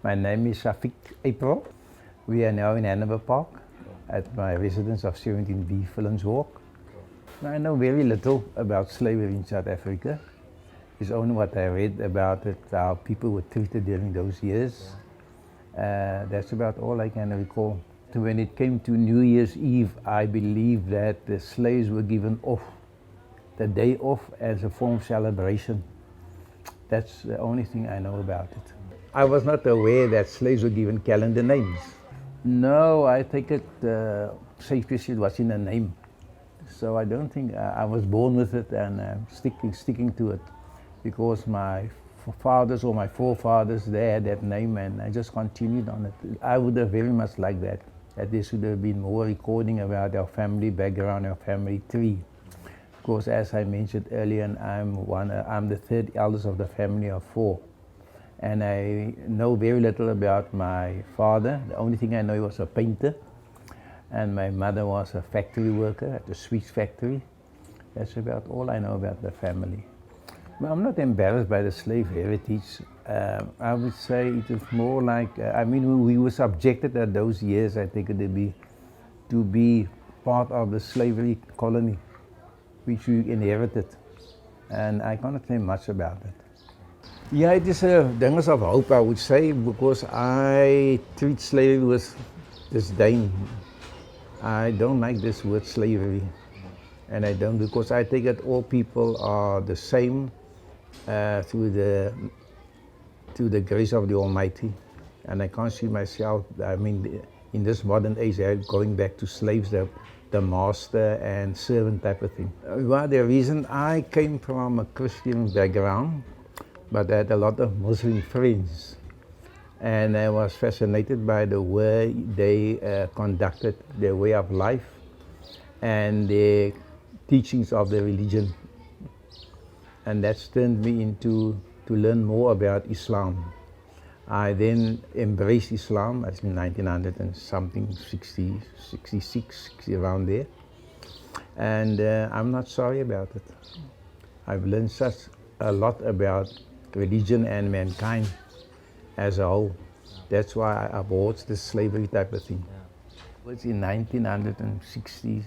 My name is Shafiq April. We are now in Hanover Park at my residence of 17B Fillens Walk. I know very little about slavery in South Africa. It's only what I read about it, how people were treated during those years. That's about all I can recall. When it came to New Year's Eve, I believe that the slaves were given off, the day off, as a form of celebration. That's the only thing I know about it. I was not aware that slaves were given calendar names. No, I think it, safety was in a name. So I don't think I was born with it and sticking to it, because my fathers or my forefathers, they had that name and I just continued on it. I would have very much liked that there should have been more recording about our family background, our family tree. Of course, as I mentioned earlier, I'm the third eldest of the family of four. And I know very little about my father. The only thing I know, he was a painter. And my mother was a factory worker at a sweets factory. That's about all I know about the family. But I'm not embarrassed by the slave heritage. I would say it is more like, we were subjected at those years, I think, to be part of the slavery colony, which we inherited. And I cannot say much about it. Yeah, it is a dingers of hope, I would say, because I treat slavery with disdain. I don't like this word slavery, and I don't, because I think that all people are the same through the grace of the Almighty, and I can't see myself, in this modern age, going back to slaves, the master and servant type of thing. Well, the reason I came from a Christian background, but I had a lot of Muslim friends. And I was fascinated by the way they conducted their way of life and the teachings of the religion. And that's turned me into to learn more about Islam. I then embraced Islam, that's in 1900 and something, 60, 66, 60, around there. And I'm not sorry about it. I've learned such a lot about religion and mankind as a whole. That's why I abhorred the slavery type of thing. It was in 1960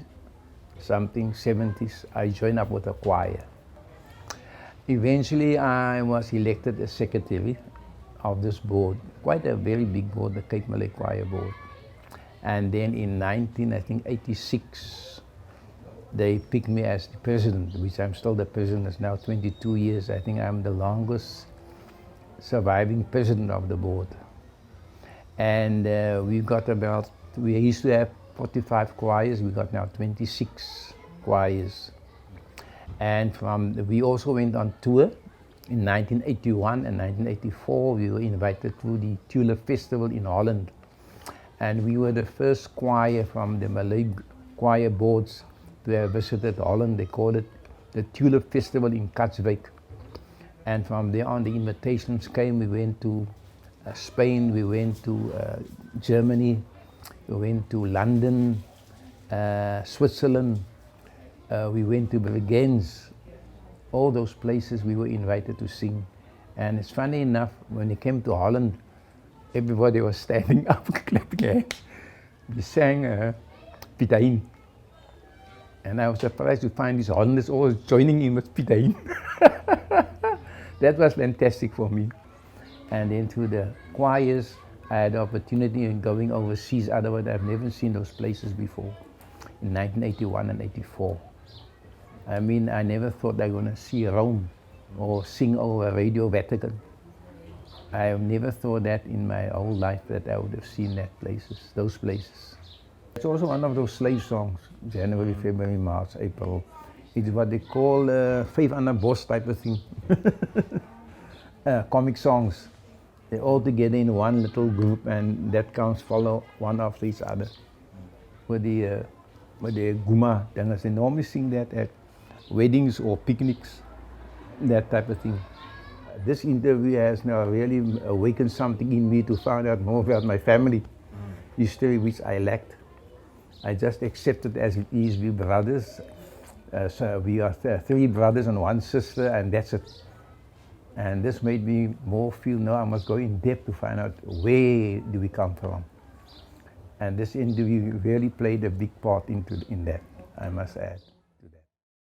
something, 70s, I joined up with a choir. Eventually I was elected as secretary of this board, quite a very big board, the Cape Malay Choir Board. And then in 1986, they picked me as the president, which I'm still the president. It's now 22 years. I think I'm the longest surviving president of the board. And we used to have 45 choirs, we got now 26 choirs. And we also went on tour. In 1981 and 1984, we were invited to the Tulip Festival in Holland. And we were the first choir from the Malay choir boards to have visited Holland. They called it the Tulip Festival in Katwijk. And from there on, the invitations came. We went to Spain, we went to Germany, we went to London, Switzerland, we went to Bregenz. All those places we were invited to sing. And it's funny enough, when it came to Holland, everybody was standing up, clapping hands. We sang Piet Hein. And I was surprised to find these Hollanders all joining in with Piet Hein. That was fantastic for me. And then through the choirs, I had the opportunity in going overseas. Otherwise, I've never seen those places before, in 1981 and 84. I never thought I was going to see Rome or sing over Radio Vatican. I never thought that in my whole life that I would have seen those places. It's also one of those slave songs, January, February, March, April. It's what they call Faith on a Boss type of thing. Comic songs. They're all together in one little group, and that comes follow one after each other. With the Guma dangers, they normally sing that at weddings or picnics, that type of thing. This interview has now really awakened something in me to find out more about my family history, which I lacked. I just accepted as it is. We brothers. So we are three brothers and one sister, and that's it. And this made me more feel, no, I must go in depth to find out where do we come from. And this interview really played a big part in that, I must add.